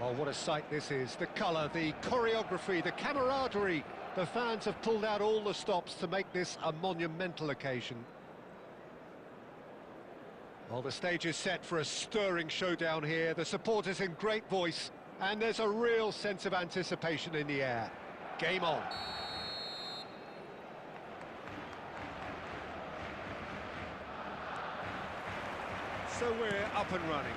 Oh, what a sight this is. The colour, the choreography, the camaraderie. The fans have pulled out all the stops to make this a monumental occasion. Well, the stage is set for a stirring showdown here. The supporters in great voice, and there's a real sense of anticipation in the air. Game on. So we're up and running.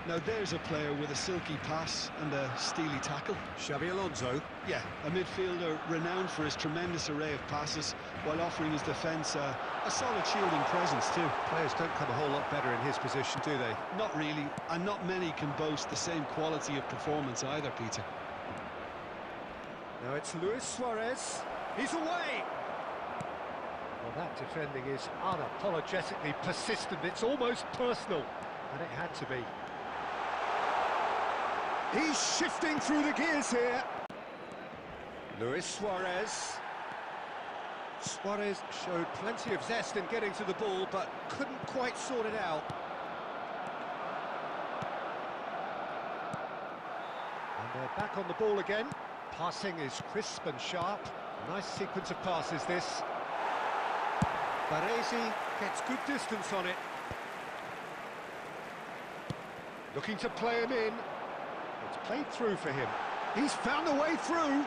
Now there's a player with a silky pass and a steely tackle. Xabi Alonso. Yeah, a midfielder renowned for his tremendous array of passes while offering his defence a solid shielding presence too. Players don't come a whole lot better in his position, do they? Not really, and not many can boast the same quality of performance either, Peter. Now it's Luis Suarez. He's away! Well, that defending is unapologetically persistent. It's almost personal, and it had to be. He's shifting through the gears here. Luis Suarez. Suarez showed plenty of zest in getting to the ball, but couldn't quite sort it out. And they're back on the ball again. Passing is crisp and sharp. A nice sequence of passes, this. Baresi gets good distance on it. Looking to play him in. It's played through for him. He's found a way through.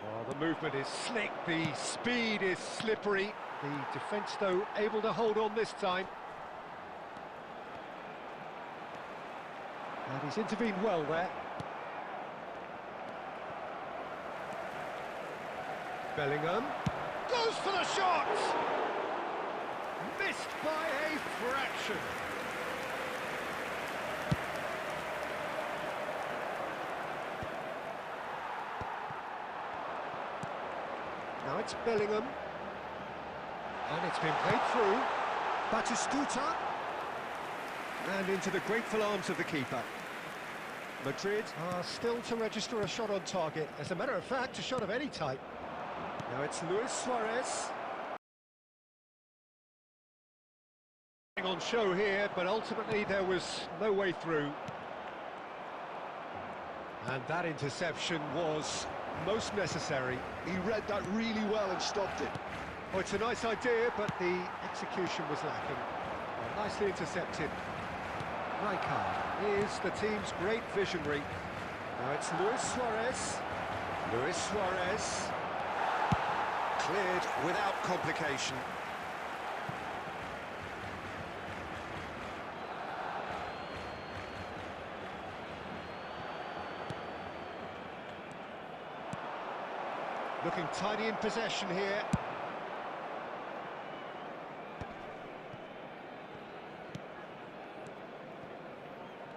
Oh, the movement is slick, the speed is slippery. The defence, though, able to hold on this time. And he's intervened well there. Bellingham goes for the shot! Missed by a fraction. Now it's Bellingham. And it's been played through. Batistuta. And into the grateful arms of the keeper. Madrid are still to register a shot on target. As a matter of fact, a shot of any type. Now it's Luis Suarez. On show here, but ultimately there was no way through. And that interception was most necessary. He read that really well and stopped it. Oh, it's a nice idea, but the execution was lacking. Well, nicely intercepted. Rijkaard is the team's great visionary. Now it's Luis Suarez. Luis Suarez. Cleared without complication. Looking tidy in possession here.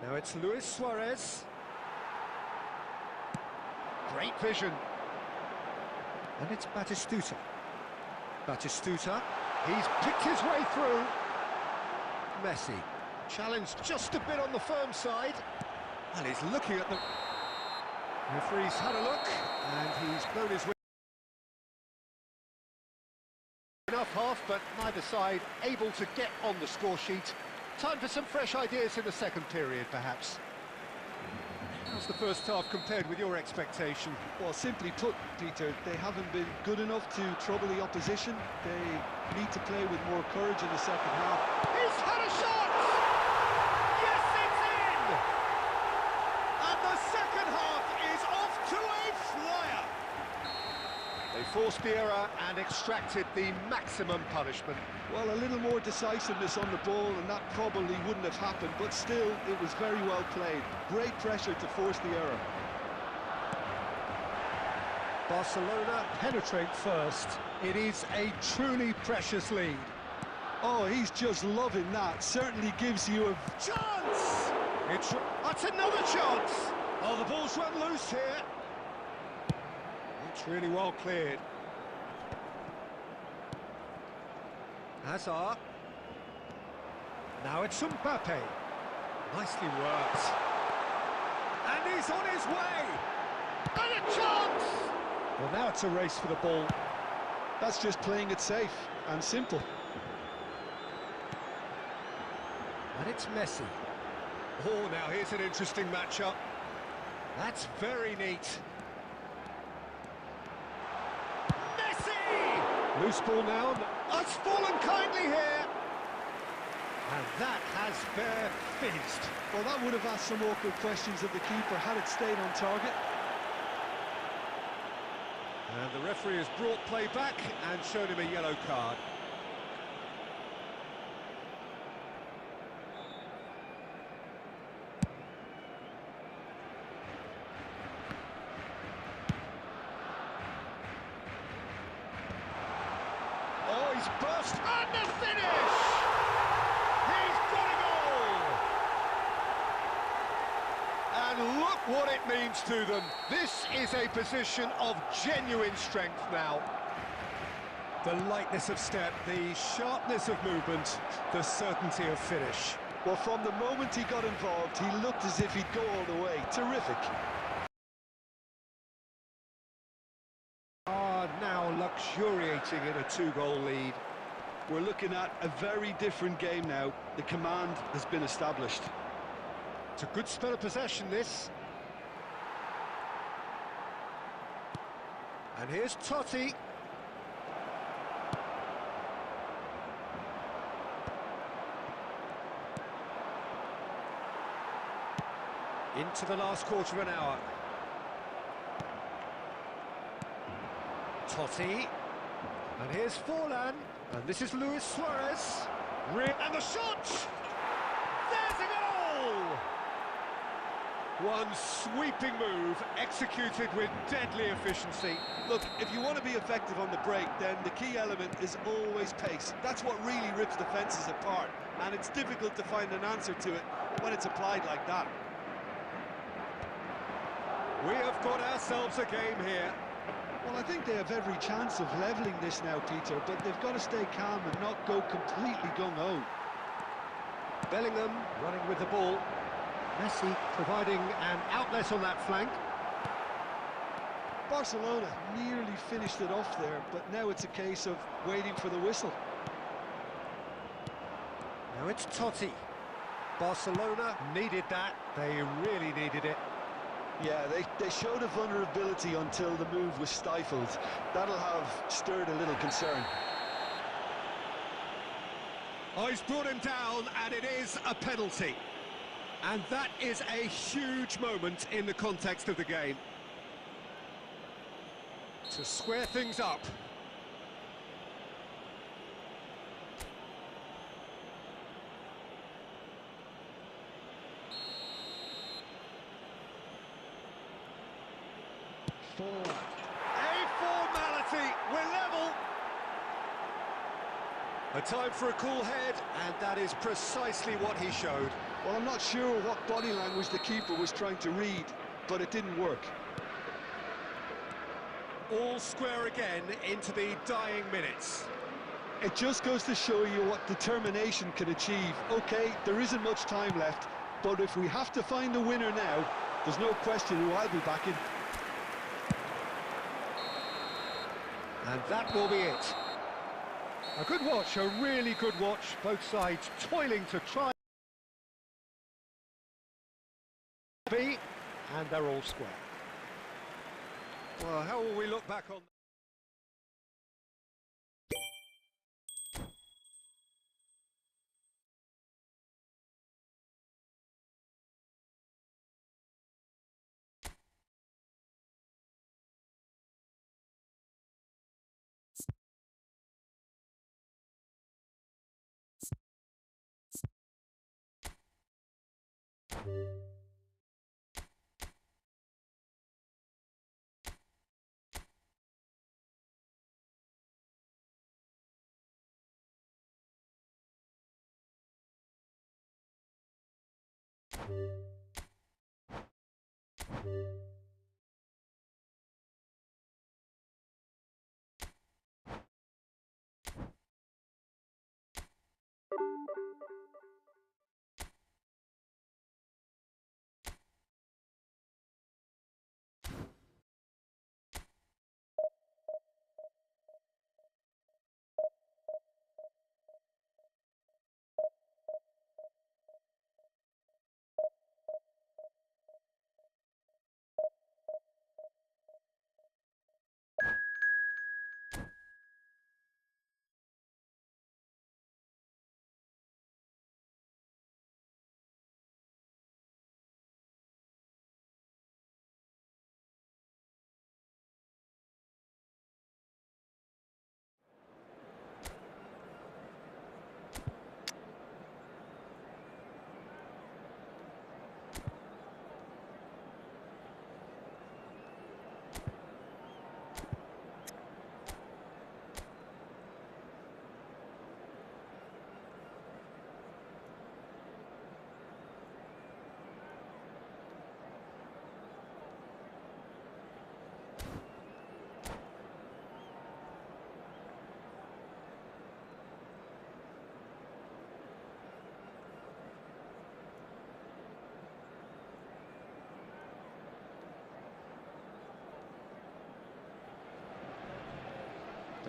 Now it's Luis Suarez. Great vision. And it's Batistuta. Batistuta. He's picked his way through. Messi. Challenged just a bit on the firm side. And he's looking at the... Referee's had a look, and he's blown his way. Enough half, but neither side able to get on the score sheet. Time for some fresh ideas in the second period, perhaps. How's the first half compared with your expectation? Well, simply put, Peter, they haven't been good enough to trouble the opposition. They need to play with more courage in the second half. He's had a shot! Yes, it's in! And the second half is off to a flyer! They forced the error and extracted the maximum punishment. Well, a little more decisiveness on the ball and that probably wouldn't have happened, but still, it was very well played. Great pressure to force the error. Barcelona penetrate first. It is a truly precious lead. Oh, he's just loving that. Certainly gives you a chance! That's another chance! Oh, the ball's run loose here. It's really well cleared. Hazard. Now it's Mbappe. Nicely worked. And he's on his way! And a chance! Well, now it's a race for the ball. That's just playing it safe and simple. And it's Messi. Oh, now here's an interesting matchup. That's very neat. Messi! Loose ball now. It's fallen kindly here. And that has fair finished. Well, that would have asked some awkward questions of the keeper had it stayed on target. And the referee has brought play back and shown him a yellow card. Oh, he's burst, and the finish! He's got a goal! And look what it means to them. This is a position of genuine strength now. The lightness of step, the sharpness of movement, the certainty of finish. Well, from the moment he got involved, he looked as if he'd go all the way. Terrific. Now luxuriating in a two-goal lead. We're looking at a very different game now. The command has been established. It's a good spell of possession, this. And here's Totti. Into the last quarter of an hour. Totti. And here's Forlan. And this is Luis Suarez. And the shot! There's a goal! One sweeping move, executed with deadly efficiency. Look, if you want to be effective on the break, then the key element is always pace. That's what really rips defences apart, and it's difficult to find an answer to it when it's applied like that. We have got ourselves a game here. Well, I think they have every chance of levelling this now, Peter, but they've got to stay calm and not go completely gung-ho. Bellingham running with the ball. Messi providing an outlet on that flank. Barcelona nearly finished it off there, but now it's a case of waiting for the whistle. Now it's Totti. Barcelona needed that. They really needed it. Yeah, they showed a vulnerability until the move was stifled. That'll have stirred a little concern. Oh, he's brought him down, and it is a penalty. And that is a huge moment in the context of the game. To square things up. A formality, we're level. A time for a cool head, and that is precisely what he showed. Well, I'm not sure what body language the keeper was trying to read, but it didn't work. All square again into the dying minutes. It just goes to show you what determination can achieve. Okay, there isn't much time left, but if we have to find the winner now, there's no question who I'll be backing. And that will be it. A good watch, a really good watch. Both sides toiling to try. And they're all square. Well, how will we look back on...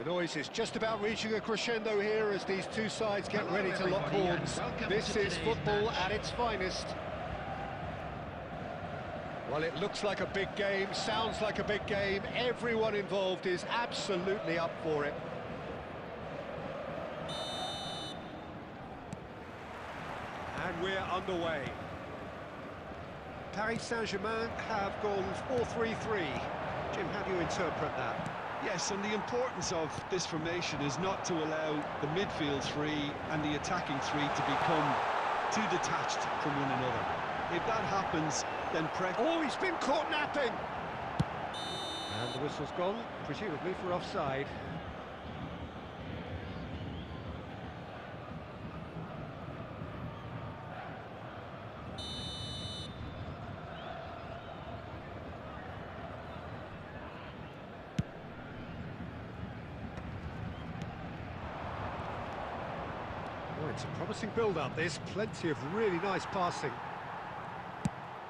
The noise is just about reaching a crescendo here as these two sides get ready to lock horns. This is football at its finest. Well, it looks like a big game, sounds like a big game. Everyone involved is absolutely up for it. And we're underway. Paris Saint-Germain have gone 4-3-3. Jim, how do you interpret that? Yes, and the importance of this formation is not to allow the midfield three and the attacking three to become too detached from one another. If that happens, then oh, he's been caught napping! And the whistle's gone, presumably for offside. Oh, it's a promising build-up, this. Plenty of really nice passing.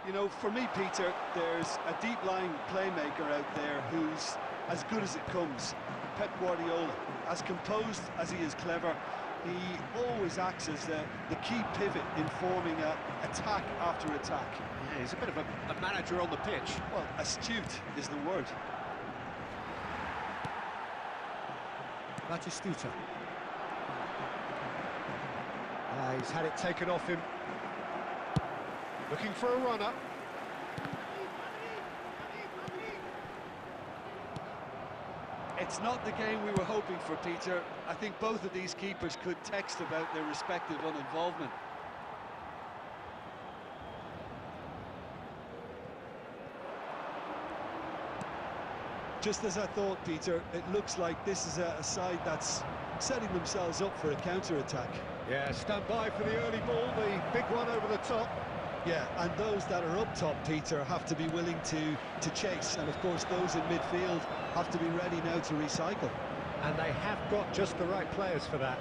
You know, for me, Peter, there's a deep-lying playmaker out there who's as good as it comes. Pep Guardiola, as composed as he is clever, he always acts as the key pivot in forming attack after attack. Yeah, he's a bit of a manager on the pitch. Well, astute is the word. Batistuta. He's had it taken off him. Looking for a runner. It's not the game we were hoping for, Peter. I think both of these keepers could text about their respective uninvolvement. Just as I thought, Peter, it looks like this is a side that's setting themselves up for a counter-attack. Yeah, stand by for the early ball, the big one over the top. Yeah, and those that are up top, Peter, have to be willing to chase. And, of course, those in midfield have to be ready now to recycle. And they have got just the right players for that.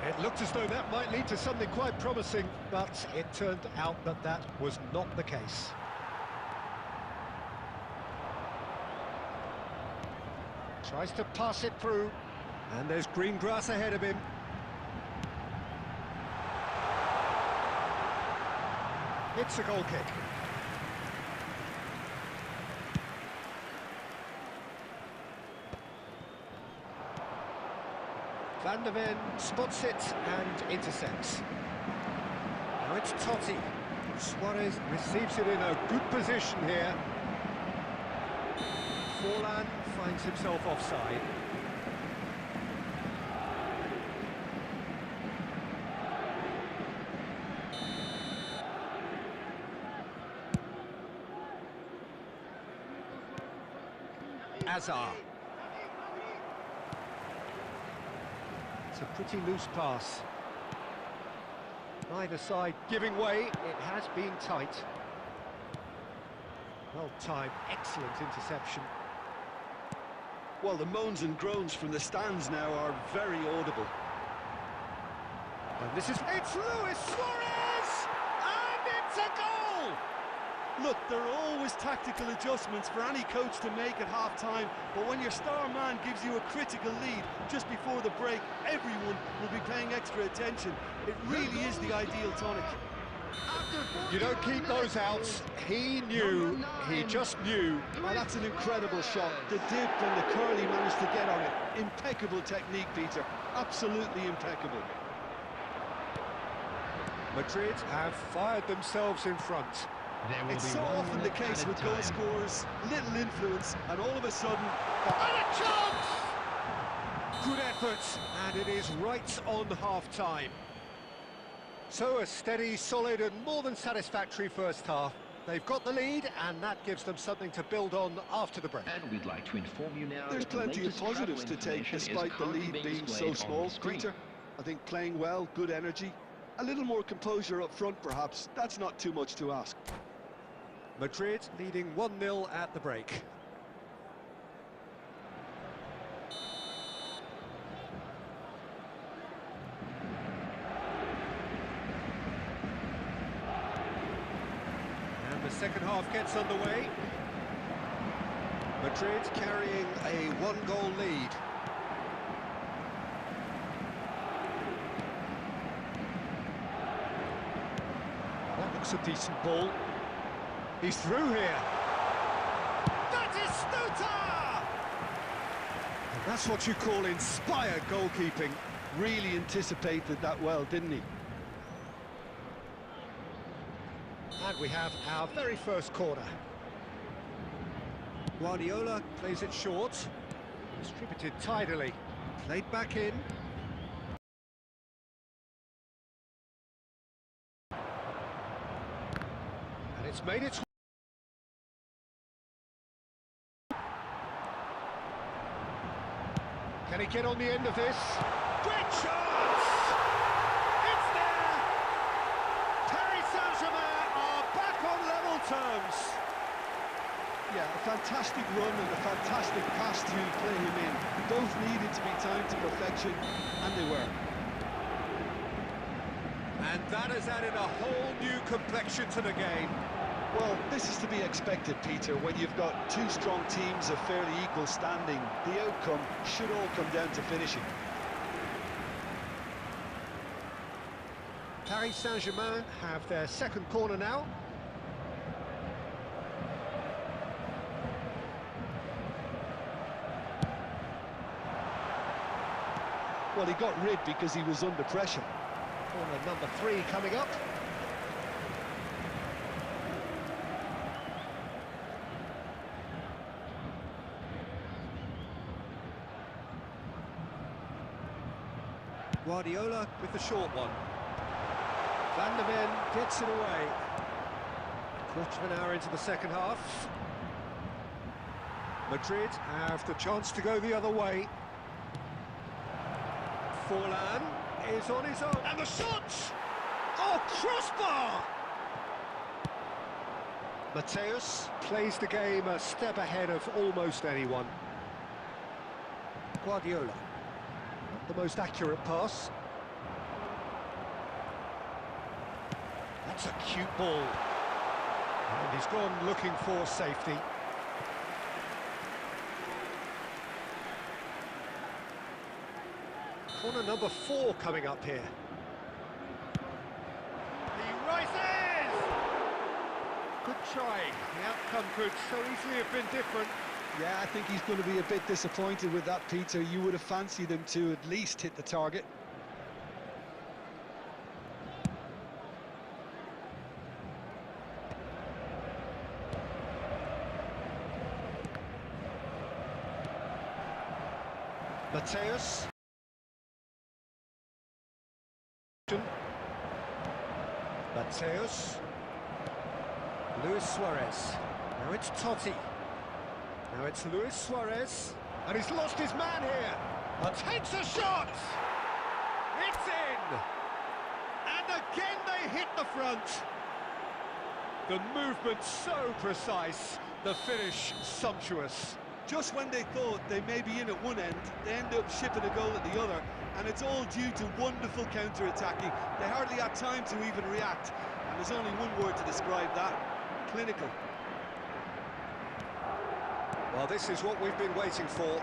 It looked as though that might lead to something quite promising, but it turned out that that was not the case. Tries to pass it through, and there's green grass ahead of him. It's a goal kick. Van der Ven spots it and intercepts. Now it's Totti. Suarez receives it in a good position here. Forlan finds himself offside. Azar. It's a pretty loose pass. Either side giving way, it has been tight. Well timed, excellent interception. Well, the moans and groans from the stands now are very audible. And it's Luis Suarez! And it's a goal! Look, there are always tactical adjustments for any coach to make at half-time, but when your star man gives you a critical lead just before the break, everyone will be paying extra attention. It really is the ideal tonic. You don't keep those outs. He knew, he just knew. Well, that's an incredible shot. The dip and the curl he managed to get on it. Impeccable technique, Peter. Absolutely impeccable. Madrid have fired themselves in front. It's so often the case with goal scorers, little influence, and all of a sudden... And a chance! Good effort, and it is right on half-time. So a steady, solid, and more than satisfactory first half. They've got the lead, and that gives them something to build on after the break. And we'd like to inform you now there's plenty of positives to take despite the lead being so small, Peter. I think playing well, good energy, a little more composure up front perhaps. That's not too much to ask. Madrid leading 1-0 at the break. And the second half gets underway. Madrid carrying a one-goal lead. That looks a decent ball. He's through here. That is Stuta! And that's what you call inspired goalkeeping. Really anticipated that well, didn't he? And we have our very first corner. Guardiola plays it short. Distributed tidily. Played back in. And it's made its... Can he get on the end of this? Great chance! It's there! Paris Saint-Germain are back on level terms. Yeah, a fantastic run and a fantastic pass to play him in. Both needed to be timed to perfection, and they were. And that has added a whole new complexion to the game. Well, this is to be expected, Peter. When you've got two strong teams of fairly equal standing, the outcome should all come down to finishing. Paris Saint-Germain have their second corner now. Well, he got rid because he was under pressure. Corner number 3 coming up. Guardiola with the short one. Van der Ven gets it away. Quarter of an hour into the second half. Madrid have the chance to go the other way. Forlan is on his own. And the shot! Oh, crossbar! Mateus plays the game a step ahead of almost anyone. Guardiola. The most accurate pass. That's a cute ball. And he's gone looking for safety. Corner number 4 coming up here. He rises! Good try. The outcome could so easily have been different. Yeah, I think he's going to be a bit disappointed with that, Peter. You would have fancied him to at least hit the target. Mateus. Mateus. Luis Suarez. Now it's Totti. Now it's Luis Suarez, and he's lost his man here. And takes a shot! It's in! And again they hit the front. The movement so precise, the finish sumptuous. Just when they thought they may be in at one end, they end up shipping a goal at the other, and it's all due to wonderful counter-attacking. They hardly had time to even react, and there's only one word to describe that: clinical. Well, this is what we've been waiting for.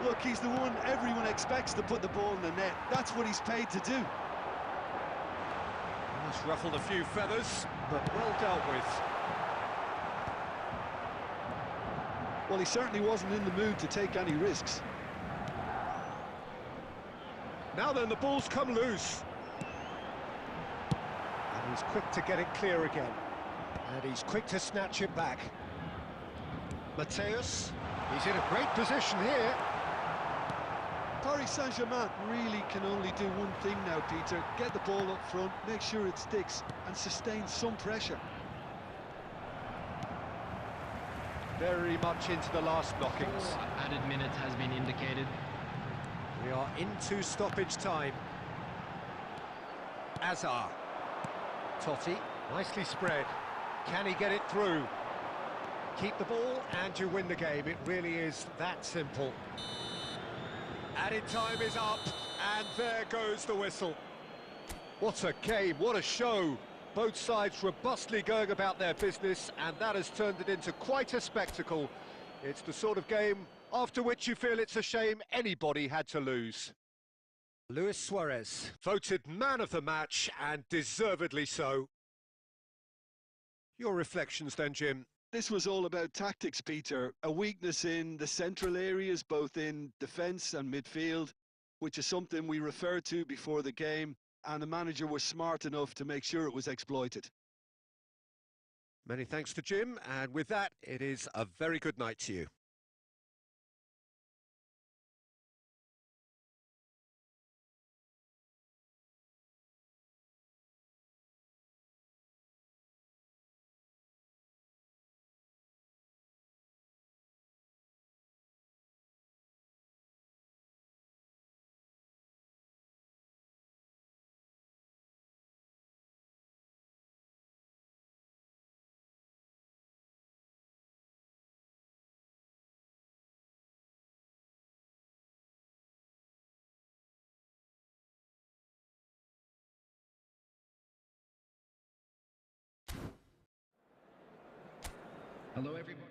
Look, he's the one everyone expects to put the ball in the net. That's what he's paid to do. That's ruffled a few feathers, but well dealt with. Well, he certainly wasn't in the mood to take any risks. Now then, the ball's come loose. And he's quick to get it clear again. And he's quick to snatch it back. Mateus, he's in a great position here. Paris Saint-Germain really can only do one thing now, Peter. Get the ball up front, make sure it sticks, and sustain some pressure. Very much into the last knockings. Added minute has been indicated. We are into stoppage time. Azar. Totti, nicely spread. Can he get it through? Keep the ball and you win the game. It really is that simple. Added time is up, and there goes the whistle. What a game, what a show. Both sides robustly going about their business, and that has turned it into quite a spectacle. It's the sort of game after which you feel it's a shame anybody had to lose. Luis Suarez, voted man of the match, and deservedly so. Your reflections then, Jim? This was all about tactics, Peter. A weakness in the central areas, both in defence and midfield, which is something we referred to before the game, and the manager was smart enough to make sure it was exploited. Many thanks to Jim, and with that, it is a very good night to you. Hello, everyone.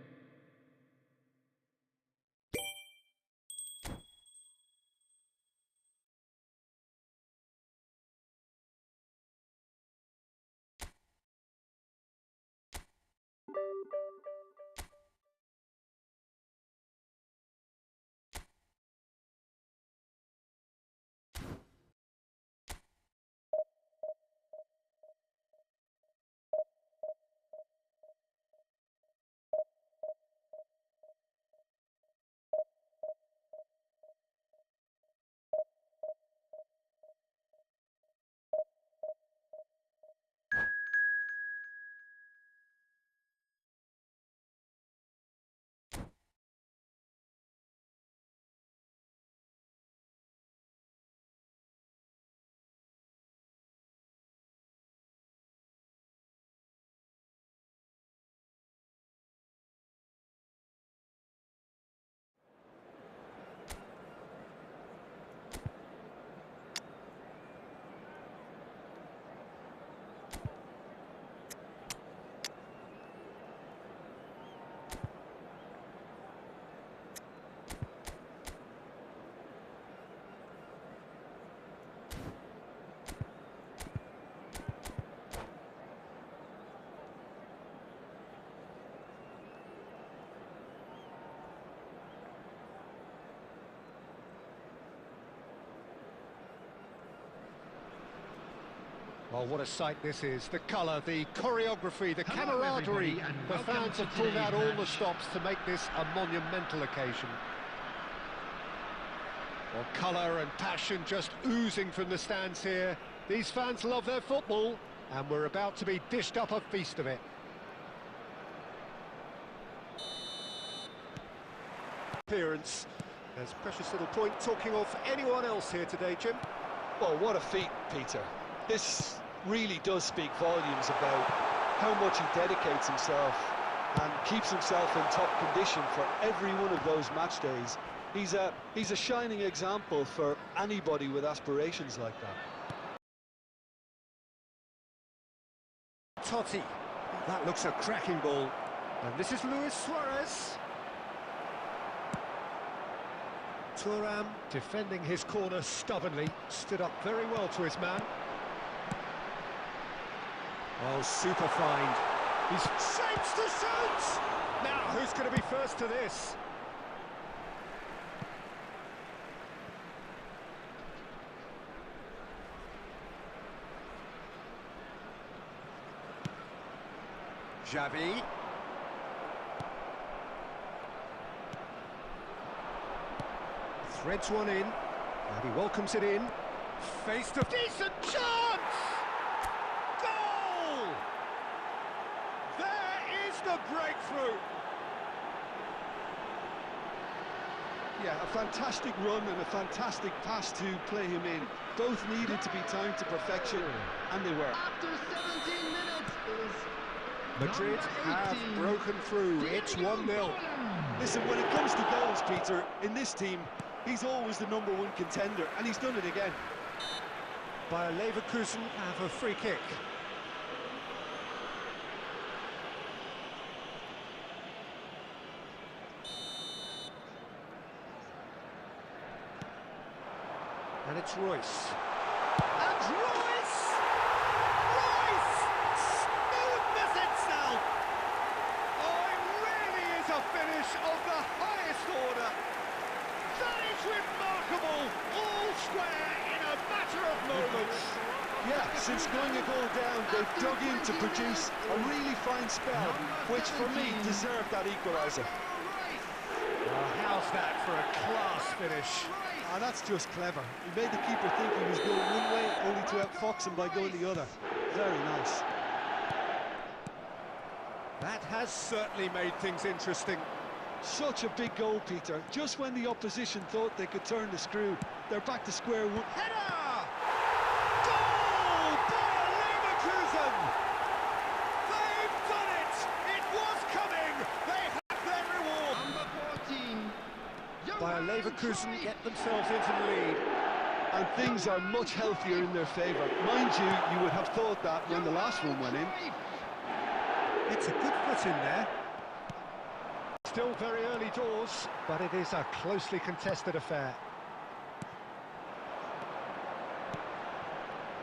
Well, what a sight this is. The colour, the choreography, the Hello, camaraderie. everybody, and The welcome fans to have pulled out today's all the match. stops to make this a monumental occasion. Well, colour and passion just oozing from the stands here. These fans love their football, and we're about to be dished up a feast of it. Appearance. There's precious little point talking of anyone else here today, Jim. Well, what a feat, Peter. This really does speak volumes about how much he dedicates himself and keeps himself in top condition for every one of those match days. He's a shining example for anybody with aspirations like that. Totti. That looks a cracking ball. And this is Luis Suarez. Thuram defending his corner stubbornly, stood up very well to his man. Oh, super find. He's shapes to shoot! Now, who's going to be first to this? Xavi. Threads one in, and he welcomes it in. Faced a decent chance! Goal! There is the breakthrough! Yeah, a fantastic run and a fantastic pass to play him in. Both needed to be timed to perfection, and they were. After 17 minutes is Madrid have broken through. It's 1-0. Listen, when it comes to goals, Peter, in this team, he's always the #1 contender, and he's done it again. Bayer Leverkusen have a free kick. And it's Royce. And Royce! Royce! Smoothness itself! Oh, it really is a finish of the highest order. That is remarkable! All square in a matter of moments. Yeah, since going a goal down, they've dug in to produce a really fine spell, which for me deserved that equaliser. Well, how's that for a class finish? Ah, that's just clever. He made the keeper think he was going one way, only to outfox him by going the other. Very nice. That has certainly made things interesting. Such a big goal, Peter. Just when the opposition thought they could turn the screw, they're back to square one. Header! Goal! Bayer Leverkusen! They've done it! It was coming! They have their reward! Number 14. Bayer Leverkusen get themselves into the lead. And things are much healthier in their favour. Mind you, you would have thought that when the last one went in. It's a good foot in there. Still very early doors, but it is a closely contested affair.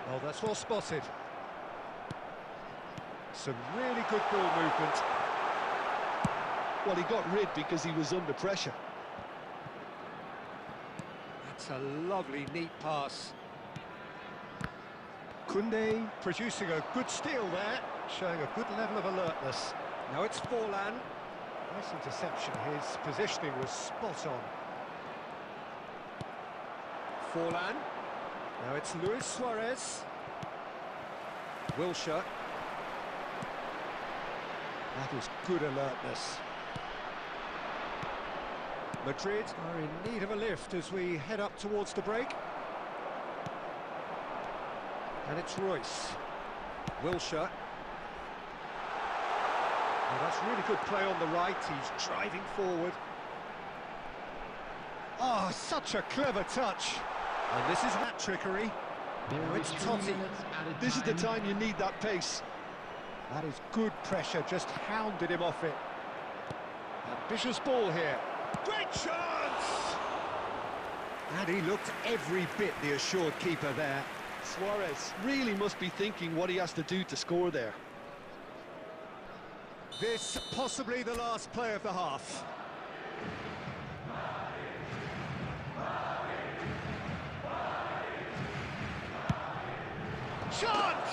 Well, that's well spotted. Some really good ball movement. Well, he got rid because he was under pressure. That's a lovely, neat pass. Koundé producing a good steal there, showing a good level of alertness. Now it's Forlan. Nice interception. His positioning was spot on. Forlan. Now it's Luis Suarez. Wilshere. That is good alertness. Madrid are in need of a lift as we head up towards the break. And it's Royce. Wilshere. Oh, that's really good play on the right. He's driving forward. Oh, such a clever touch. And this is that trickery. Now it's Totti. This is the time you need that pace. That is good pressure, just hounded him off it. Ambitious ball here. Great chance! And he looked every bit the assured keeper there. Suarez really must be thinking what he has to do to score there. This possibly the last play of the half. Chance!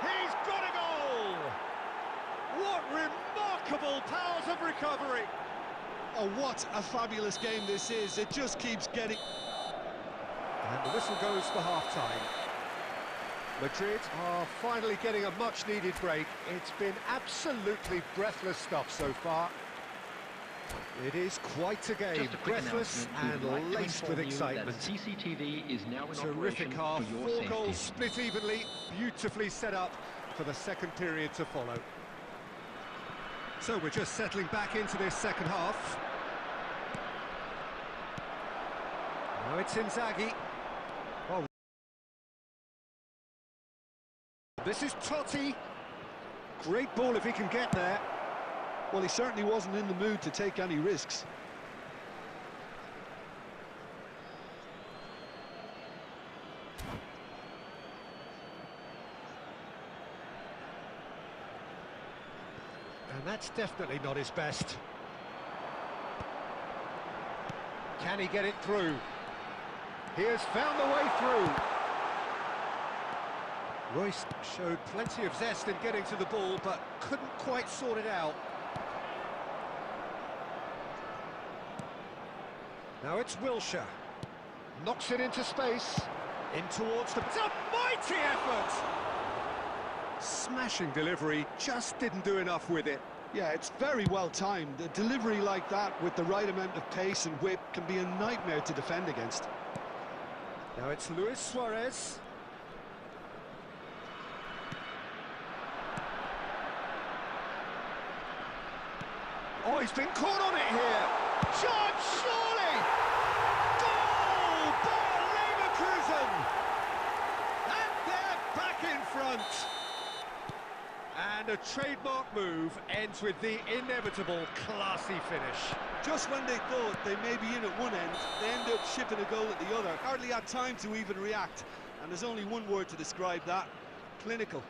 He's got a goal! What remarkable powers of recovery! Oh, what a fabulous game this is. It just keeps getting... And the whistle goes for half-time. Madrid are finally getting a much-needed break. It's been absolutely breathless stuff so far. It is quite a game, breathless and laced with excitement. CCTV is now in Terrific operation half, for your 4 safety. goals split evenly, beautifully set up for the second period to follow. So we're just settling back into this second half. Now it's Inzaghi. Oh. This is Totti. Great ball if he can get there. Well, he certainly wasn't in the mood to take any risks. And that's definitely not his best. Can he get it through? He has found the way through. Royce showed plenty of zest in getting to the ball, but couldn't quite sort it out. Now it's Wilshere. Knocks it into space. In towards the... It's a mighty effort! Smashing delivery, just didn't do enough with it. Yeah, it's very well timed. A delivery like that with the right amount of pace and whip can be a nightmare to defend against. Now it's Luis Suarez. Oh, he's been caught on it here. Chance, surely! Goal by Leverkusen! And they're back in front. And a trademark move ends with the inevitable classy finish. Just when they thought they may be in at one end, they end up shipping a goal at the other. Hardly had time to even react. And there's only one word to describe that: clinical.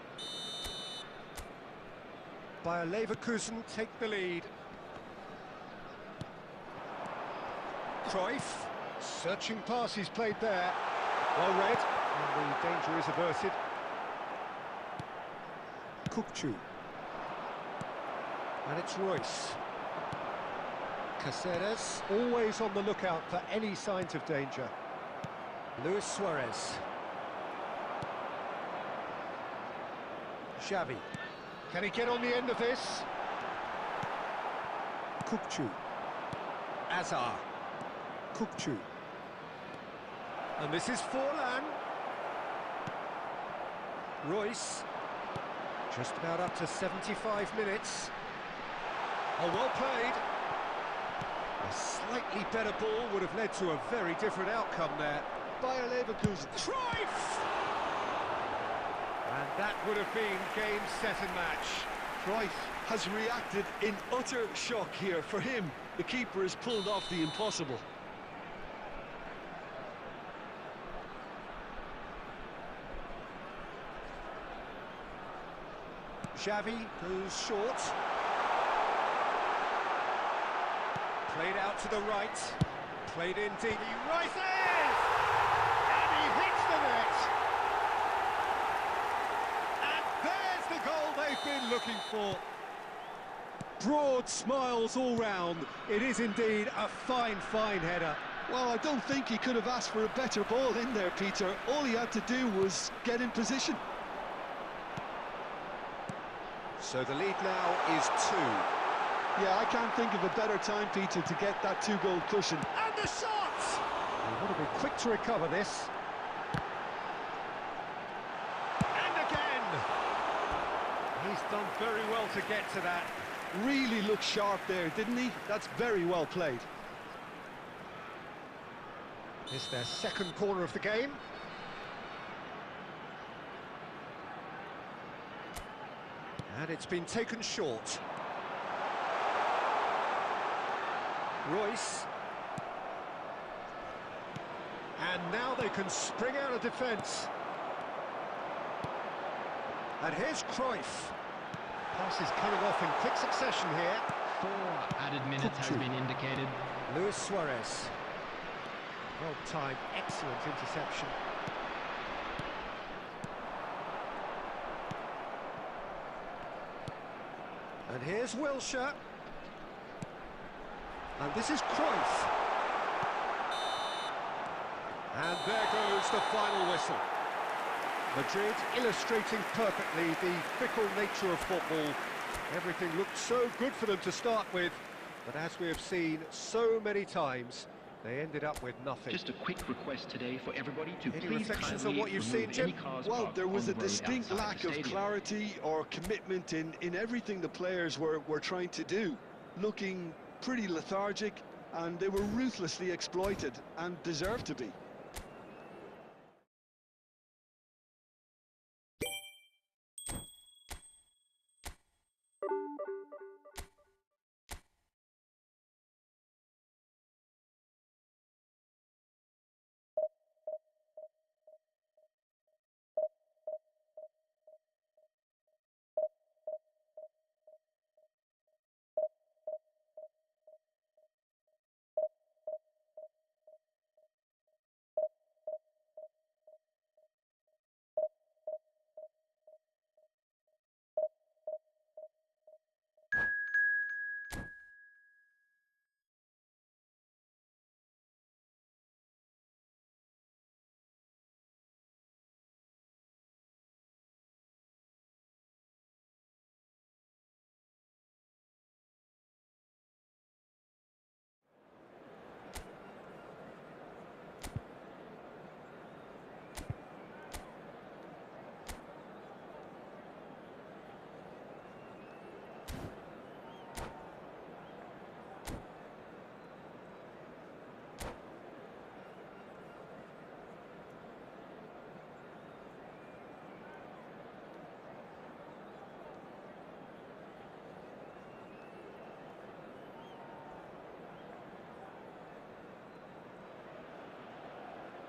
Bayer Leverkusen take the lead. Cruyff, searching pass he's played there. Well read, and the danger is averted. Kukçu. And it's Royce. Caceres, always on the lookout for any signs of danger. Luis Suarez. Xavi. Can he get on the end of this? Kukçu. Azar. Kukçu. And this is Forlan. Royce. Just about up to 75 minutes. Oh, well played. A slightly better ball would have led to a very different outcome there. Bayer Leverkusen. Cruyff! And that would have been game, set and match. Cruyff has reacted in utter shock here. For him, the keeper has pulled off the impossible. Xavi goes short. Played out to the right. Played in deep. He rises! And he hits the net! And there's the goal they've been looking for. Broad smiles all round. It is indeed a fine, fine header. Well, I don't think he could have asked for a better ball in there, Peter. All he had to do was get in position. So the lead now is 2. Yeah, I can't think of a better time, Peter, to get that two-goal cushion. And the shot! He would have been quick to recover this. And again! He's done very well to get to that. Really looked sharp there, didn't he? That's very well played. It's their second corner of the game. And it's been taken short. Royce. And now they can spring out of defence. And here's Cruyff. Passes coming off in quick succession here. 4 added minutes has been indicated. Luis Suarez. Well timed, excellent interception. And here's Wilshere. And this is Cruyff. And there goes the final whistle. Madrid illustrating perfectly the fickle nature of football. Everything looked so good for them to start with, but as we have seen so many times, they ended up with nothing. Just a quick request today for everybody to Any please reflections kindly on what you've remove seen, Jim? any cars Well, parked there was on a the road distinct outside lack the of stadium. clarity or commitment in everything the players were trying to do. Looking pretty lethargic, and they were ruthlessly exploited and deserved to be.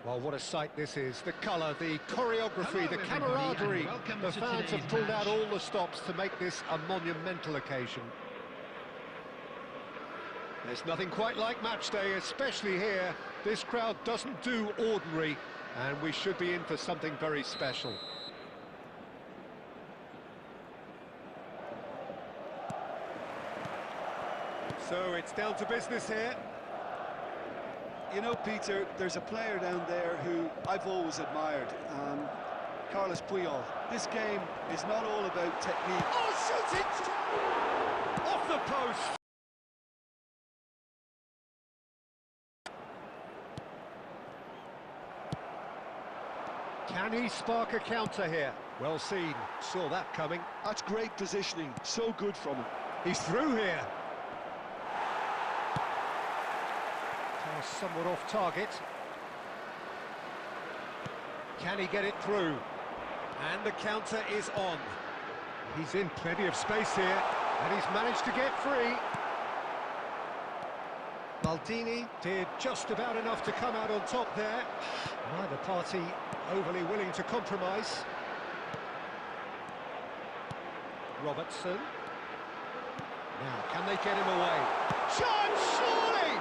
Well, what a sight this is. The colour, the choreography, Hello, the everybody, camaraderie. and welcome The to fans have today's pulled out match. all the stops to make this a monumental occasion. There's nothing quite like match day, especially here. This crowd doesn't do ordinary, and we should be in for something very special. So it's down to business here. You know, Peter, there's a player down there who I've always admired, Carlos Puyol. This game is not all about technique. Oh, shoot it! Off the post! Can he spark a counter here? Well seen, saw that coming. That's great positioning, so good from him. He's through here. Pass somewhat off target. Can he get it through? And the counter is on. He's in plenty of space here, and he's managed to get free. Maldini did just about enough to come out on top there. Neither party overly willing to compromise. Robertson. Now, can they get him away? Chance, surely!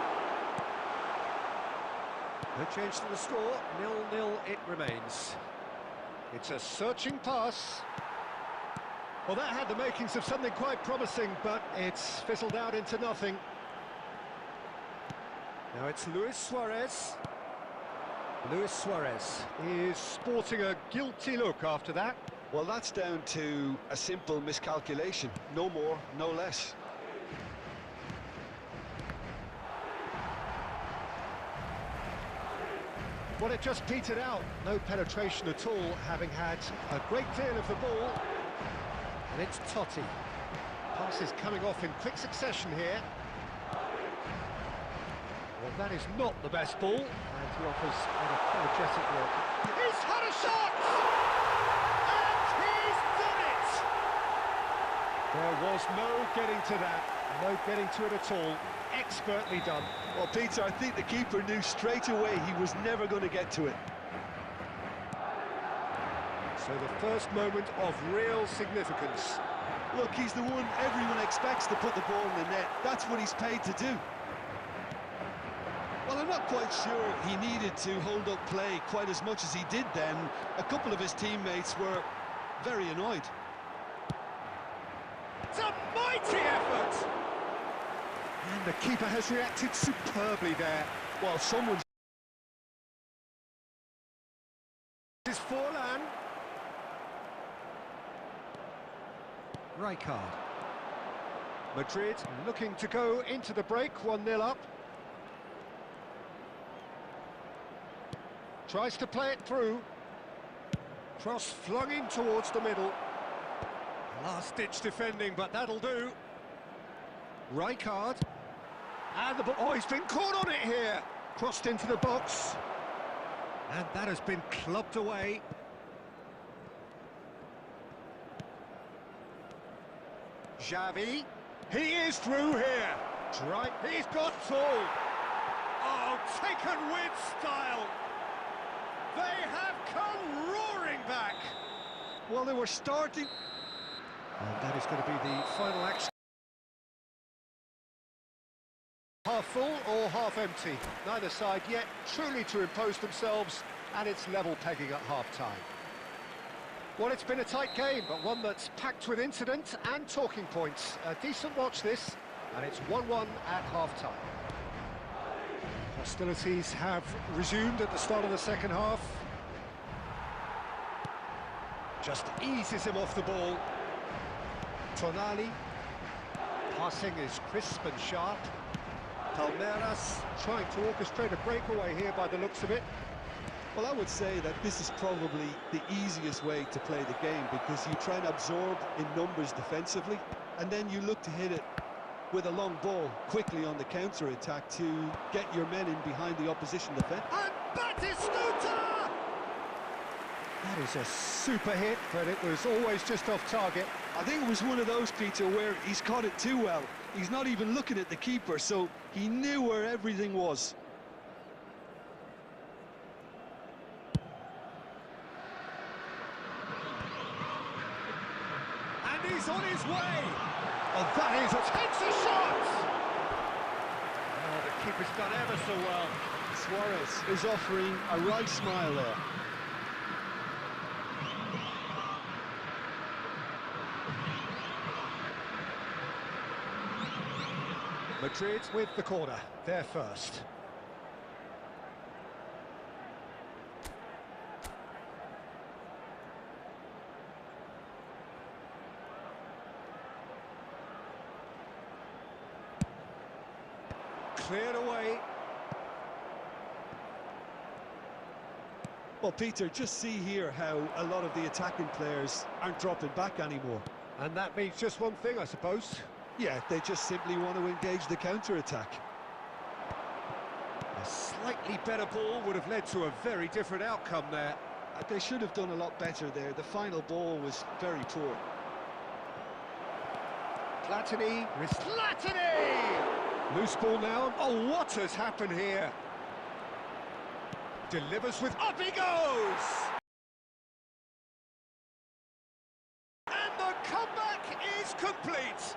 No change to the score, 0-0 it remains. It's a searching pass. Well, that had the makings of something quite promising, but it's fizzled out into nothing. Now it's Luis Suarez. Luis Suarez is sporting a guilty look after that. Well, that's down to a simple miscalculation. No more, no less. Well, it just petered out. No penetration at all, having had a great deal of the ball. And it's Totti. Passes coming off in quick succession here. Well, that is not the best ball, and he offers an apologetic look. He's had a shot! And he's done it! There was no getting to that, no getting to it at all. Expertly done. Well, Peter, I think the keeper knew straight away he was never going to get to it. So the first moment of real significance. Look, he's the one everyone expects to put the ball in the net. That's what he's paid to do. Well, I'm not quite sure he needed to hold up play quite as much as he did then. A couple of his teammates were very annoyed. It's a mighty effort! And the keeper has reacted superbly there. Well, someone's... This is Forlan. Rijkaard. Madrid looking to go into the break, 1-0 up. Tries to play it through. Cross flung in towards the middle. Last-ditch defending, but that'll do. Rijkaard. And the ball, oh, he's been caught on it here. Crossed into the box. And that has been clubbed away. Xavi. He is through here. Right, he's got tall. Oh, taken with style. They have come roaring back. Well, they were starting... And that is going to be the final action. Half full or half empty. Neither side yet truly to impose themselves, and it's level pegging at half-time. Well, it's been a tight game, but one that's packed with incident and talking points. A decent watch this, and it's 1-1 at half-time. Hostilities have resumed at the start of the second half. Just eases him off the ball. Tonali. Passing is crisp and sharp. Palmeiras trying to orchestrate a breakaway here by the looks of it. Well, I would say that this is probably the easiest way to play the game, because you try and absorb in numbers defensively, and then you look to hit it with a long ball quickly on the counter-attack to get your men in behind the opposition defence. And Batistuta! That is a super hit, but it was always just off target. I think it was one of those, Peter, where he's caught it too well. He's not even looking at the keeper, so he knew where everything was. And he's on his way! Oh, that is a... Takes a shot! Oh, the keeper's done ever so well. Suarez is offering a right smile there. Madrid with the corner, they're first. Cleared away. Well, Peter, just see here how a lot of the attacking players aren't dropping back anymore. And that means just one thing, I suppose. Yeah, they just simply want to engage the counter-attack. A slightly better ball would have led to a very different outcome there. They should have done a lot better there. The final ball was very poor. Platini. Loose ball now. Oh, what has happened here? Delivers with... Up he goes! And the comeback is complete.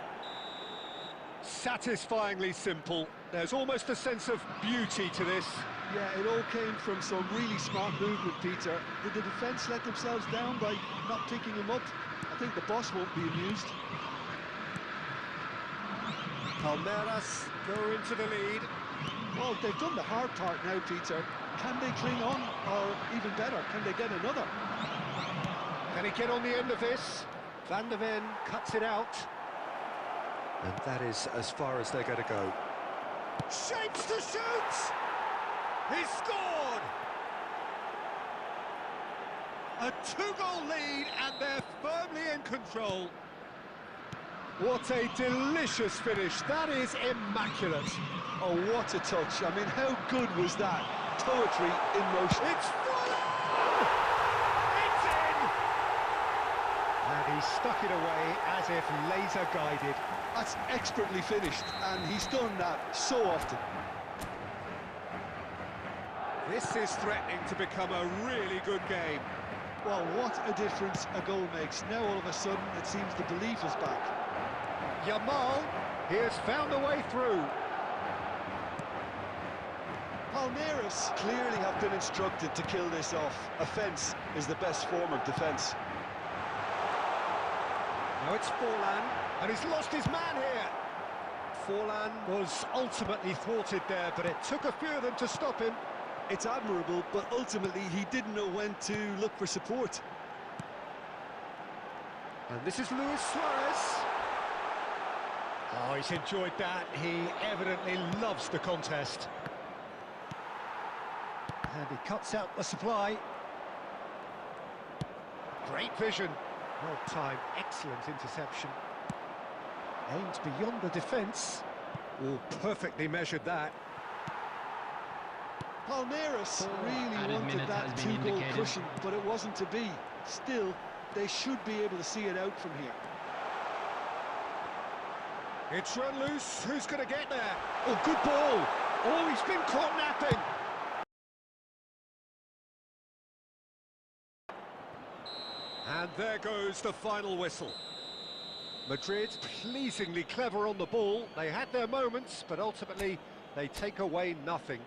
Satisfyingly simple. There's almost a sense of beauty to this. Yeah, it all came from some really smart movement, Peter. Did the defence let themselves down by not picking him up? I think the boss won't be amused. Palmeiras go into the lead. Well, they've done the hard part now, Peter. Can they cling on, or even better, can they get another? Can he get on the end of this? Van der Ven cuts it out. And that is as far as they're going to go. Shapes to shoot! He scored! A two-goal lead, and they're firmly in control. What a delicious finish. That is immaculate. Oh, what a touch. I mean, how good was that? Poetry in motion. It's full on! It's in! And he stuck it away as if laser-guided. That's expertly finished, and he's done that so often. This is threatening to become a really good game. Well, what a difference a goal makes. Now, all of a sudden, it seems the belief is back. Yamal, he has found a way through. Palmeiras clearly have been instructed to kill this off. Offence is the best form of defence. Now it's Forlan, and he's lost his man here. Forlan was ultimately thwarted there, but it took a few of them to stop him. It's admirable, but ultimately he didn't know when to look for support. And this is Luis Suarez. Oh, he's enjoyed that. He evidently loves the contest. And he cuts out the supply. Great vision. Well timed, excellent interception. Aimed beyond the defence. Oh, perfectly measured that. Palmeiras really wanted that two-goal cushion, but it wasn't to be. Still, they should be able to see it out from here. It's run loose. Who's going to get there? Oh, good ball. Oh, he's been caught napping. And there goes the final whistle. Madrid pleasingly clever on the ball. They had their moments, but ultimately they take away nothing.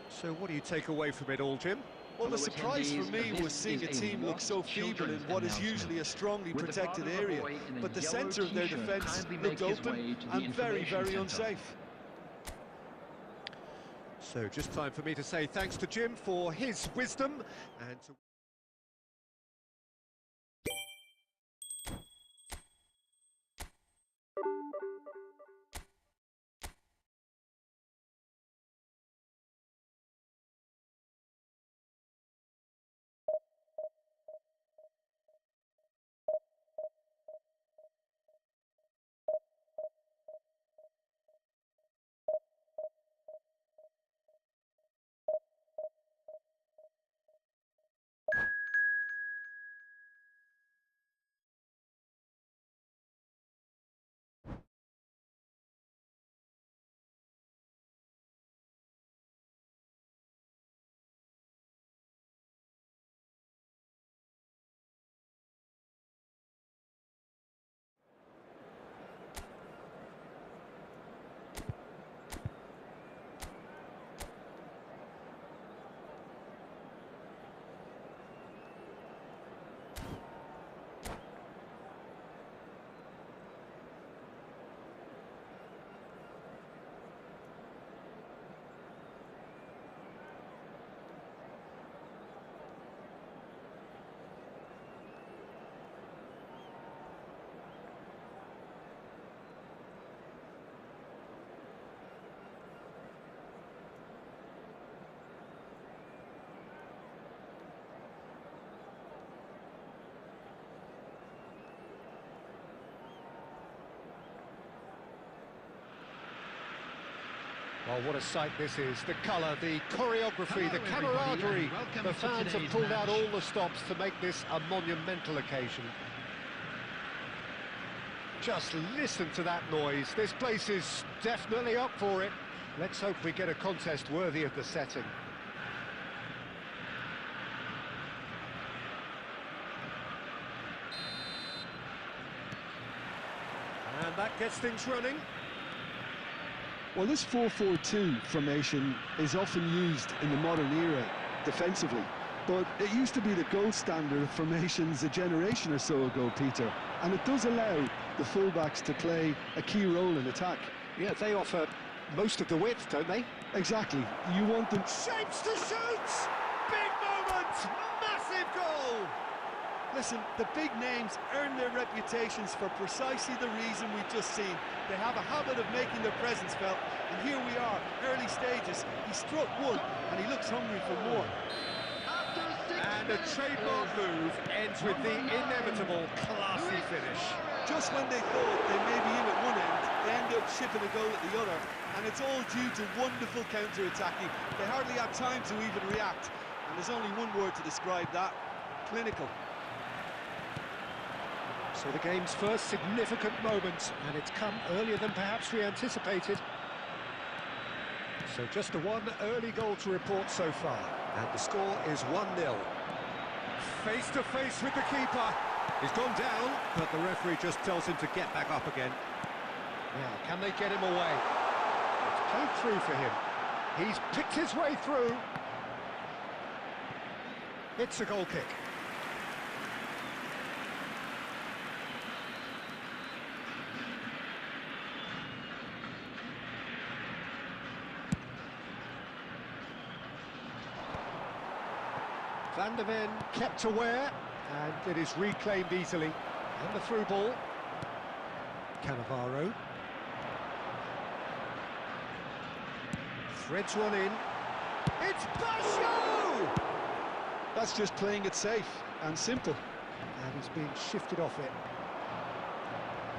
So what do you take away from it all, Jim? Well, the surprise for me was seeing a team look so feeble in what is usually a strongly protected area. But the centre of their defence looked open and very, very unsafe. So just time for me to say thanks to Jim for his wisdom and to... Oh, what a sight this is. The colour, the choreography, the Hello, everybody, camaraderie. and welcome The to fans have today's pulled out match. all the stops to make this a monumental occasion. Just listen to that noise. This place is definitely up for it. Let's hope we get a contest worthy of the setting. And that gets things running. Well, this 4-4-2 formation is often used in the modern era defensively, but it used to be the gold standard of formations a generation or so ago, Peter, and it does allow the fullbacks to play a key role in attack. Yeah, they offer most of the width, don't they? Exactly. You want them... Shapes to shoot! Big moment! Massive goal! Listen, the big names earn their reputations for precisely the reason we've just seen. They have a habit of making their presence felt, and here we are, early stages. He struck one, and he looks hungry for more. After 6 And a minutes trademark is move ends with the inevitable classy finish. Just when they thought they may be in at one end, they end up shipping a goal at the other, and it's all due to wonderful counter-attacking. They hardly have time to even react, and there's only one word to describe that: clinical. So the game's first significant moment, and it's come earlier than perhaps we anticipated. So just the one early goal to report so far, and the score is 1-0. Face to face with the keeper. He's gone down, but the referee just tells him to get back up again. Now, can they get him away? It's played through for him. He's picked his way through. It's a goal kick. Van der Ven kept aware, and it is reclaimed easily. And the through ball. Cannavaro. Threads one in. It's Basho! That's just playing it safe and simple. And he's been shifted off it.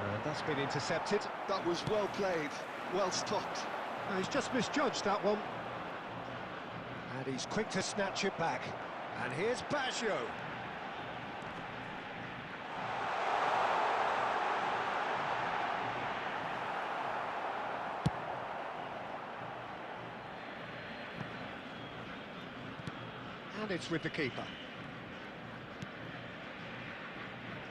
And that's been intercepted. That was well played, well stopped. Now, he's just misjudged that one. And he's quick to snatch it back. And here's Basho. And it's with the keeper.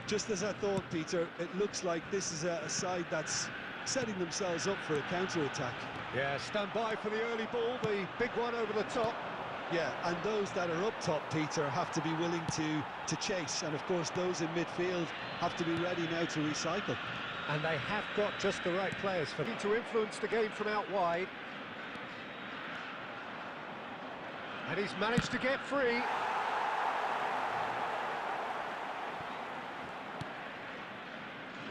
Just as I thought, Peter, it looks like this is a side that's setting themselves up for a counter-attack. Yeah, stand by for the early ball, the big one over the top. Yeah, and those that are up top, Peter, have to be willing to chase, and of course those in midfield have to be ready now to recycle. And they have got just the right players for to influence the game from out wide. And he's managed to get free.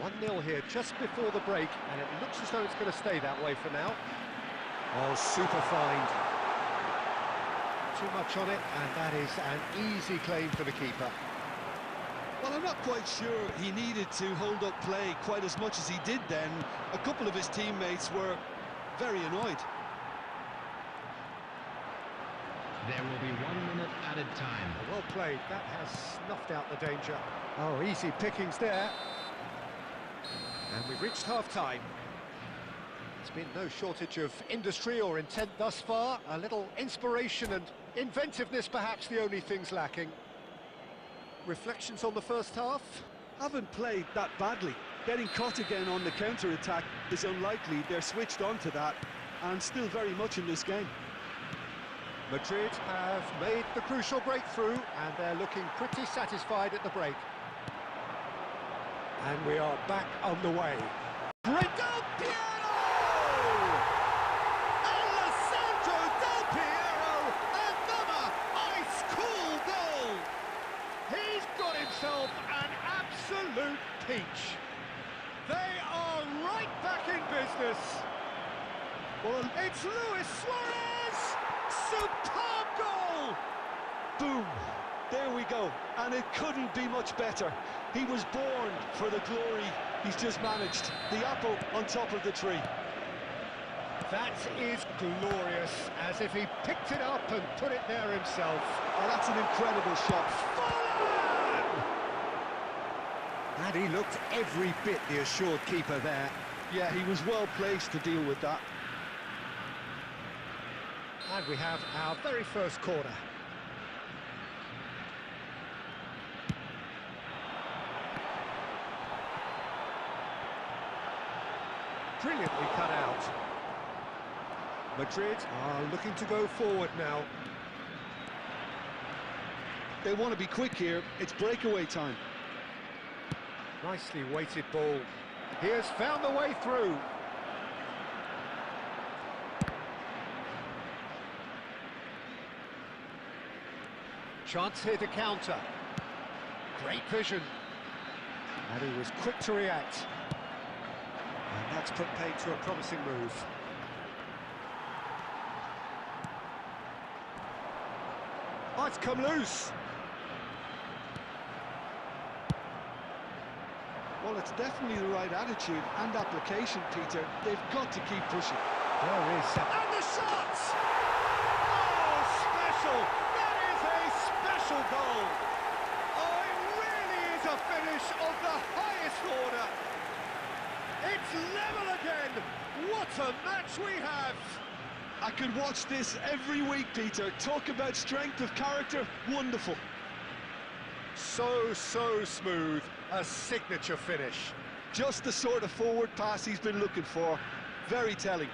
One 0 here just before the break, and it looks as though it's going to stay that way for now. Oh, super find. Too much on it, and that is an easy claim for the keeper. Well, I'm not quite sure he needed to hold up play quite as much as he did then. A couple of his teammates were very annoyed. There will be 1 minute added time. Well played, that has snuffed out the danger. Oh, easy pickings there. And we've reached half-time. There's been no shortage of industry or intent thus far. A little inspiration and inventiveness, perhaps the only things lacking. Reflections on the first half? Haven't played that badly. Getting caught again on the counter-attack is unlikely. They're switched on to that, and still very much in this game. Madrid have made the crucial breakthrough, and they're looking pretty satisfied at the break. And we are back on the way. Great goal, Piero! Alessandro Del Piero! Another ice-cool goal! He's got himself an absolute peach. They are right back in business. Well, it's Luis Suarez! Superb goal! Boom! There we go, and it couldn't be much better. He was born for the glory he's just managed. The apple on top of the tree. That is glorious, as if he picked it up and put it there himself. Oh, that's an incredible shot. And he looked every bit the assured keeper there. Yeah, he was well placed to deal with that. And we have our very first corner. Brilliantly cut out. Madrid are looking to go forward now. They want to be quick here. It's breakaway time. Nicely weighted ball. He has found the way through. Chance here to counter. Great vision. And he was quick to react. And that's put paid to a promising move. Oh, it's come loose. Well, it's definitely the right attitude and application, Peter. They've got to keep pushing. There is. And the shot! Oh, special! That is a special goal! Oh, it really is a finish of the highest order! It's level again! What a match we have! I could watch this every week, Peter. Talk about strength of character. Wonderful. So smooth. A signature finish. Just the sort of forward pass he's been looking for. Very telling.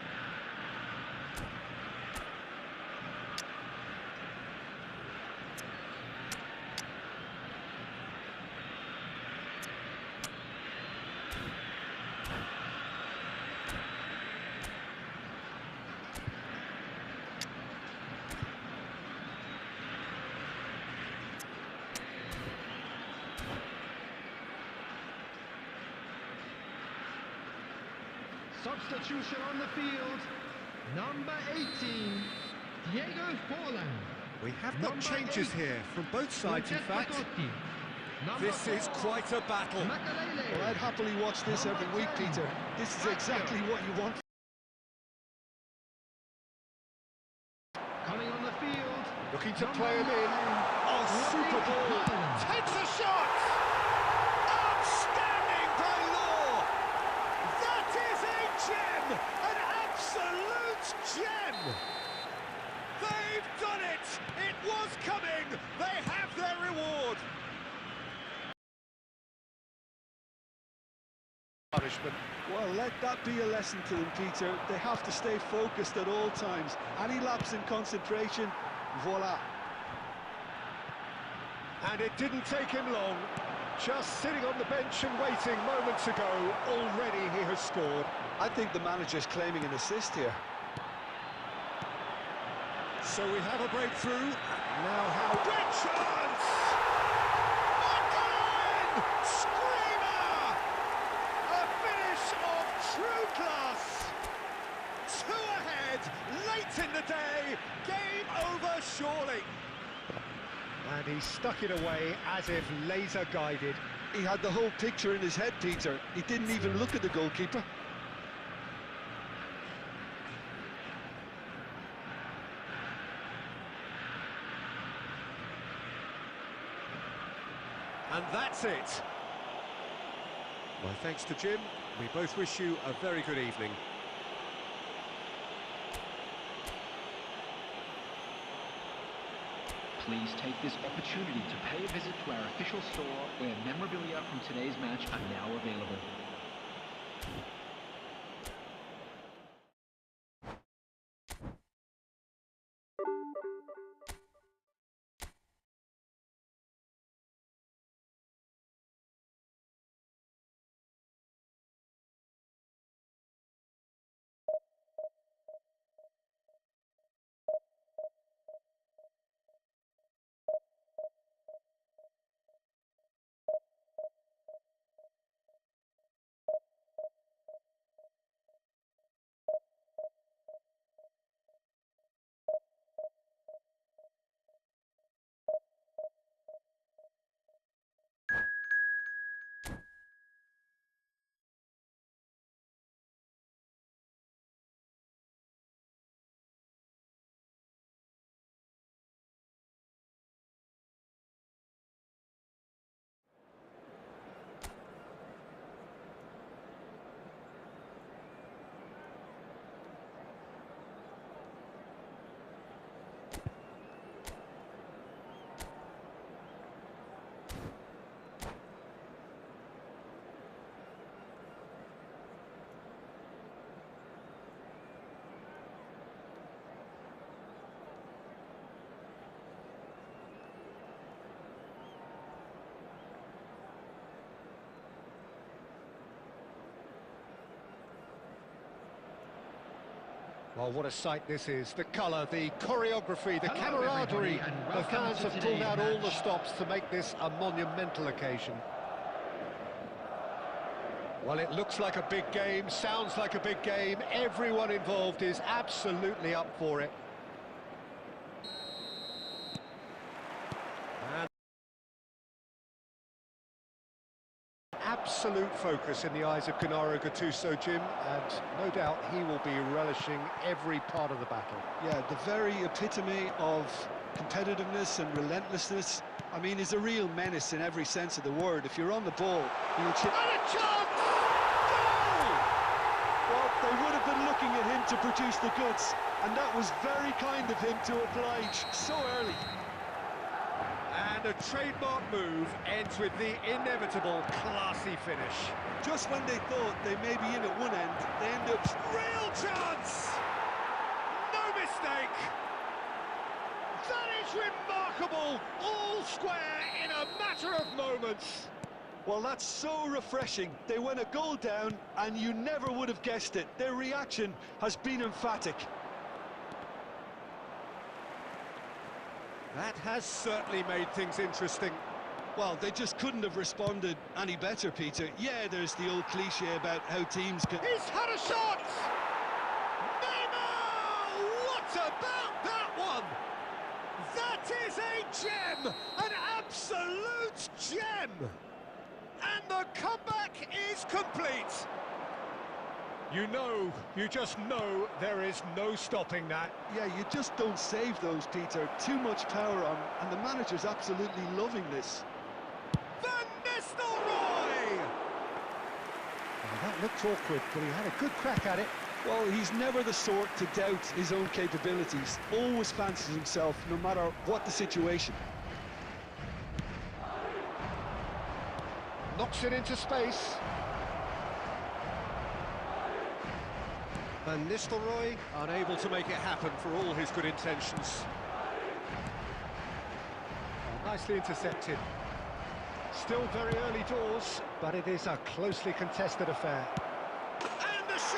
Substitution on the field. Number 18, Diego Forlan. We have got Number changes 8, here from both sides, in fact. Totti. Number This is 4, quite a battle. Makalele. Well, I'd happily watch this every week, Peter. This is exactly what you want. Coming on the field. Looking to Number play him in. 9, Oh, super ball. Haaland. Takes a shot. Outstanding by Law. That is a gem. An absolute gem. They've done it. It was coming. They have their reward. Punishment. Well, let that be a lesson to them, Peter. They have to stay focused at all times. Any lapse in concentration, voila. And it didn't take him long. Just sitting on the bench and waiting moments ago, already he has scored. I think the manager's claiming an assist here. So we have a breakthrough. Now how... Great chance! Makalele! Screamer! A finish of true class! 2 ahead, late in the day, game over surely. And he stuck it away as if laser guided. He had the whole picture in his head, Peter. He didn't even look at the goalkeeper. And that's it. My thanks to Jim. We both wish you a very good evening. Please take this opportunity to pay a visit to our official store where memorabilia from today's match are now available. Oh, what a sight this is. The colour, the choreography, the Hello, camaraderie. everybody, and The welcome fans to have pulled today's out all the match. stops to make this a monumental occasion. Well, it looks like a big game, sounds like a big game. Everyone involved is absolutely up for it. And absolute focus in the eyes of Gennaro Gattuso, Jim, and no doubt he will be relishing every part of the battle. Yeah, the very epitome of competitiveness and relentlessness. I mean, he's a real menace in every sense of the word. If you're on the ball, he'll chip. And a chance! Well, they would have been looking at him to produce the goods, and that was very kind of him to oblige so early. And a trademark move ends with the inevitable classy finish. Just when they thought they may be in at one end, they end up... Real chance! No mistake! That is remarkable! All square in a matter of moments. Well, that's so refreshing. They went a goal down, and you never would have guessed it. Their reaction has been emphatic. That has certainly made things interesting. Well, they just couldn't have responded any better, Peter. Yeah, there's the old cliche about how teams can... He's had a shot! Neymar! What about that one? That is a gem! An absolute gem! And the comeback is complete. You just know there is no stopping that. Yeah, you just don't save those, Peter. Too much power on, and the manager's absolutely loving this. Van Nistelrooy! Well, that looked awkward, but he had a good crack at it. Well, he's never the sort to doubt his own capabilities. Always fancies himself, no matter what the situation. Knocks it into space. Van Nistelrooy unable to make it happen for all his good intentions. Oh, nicely intercepted. Still very early doors, but it is a closely contested affair.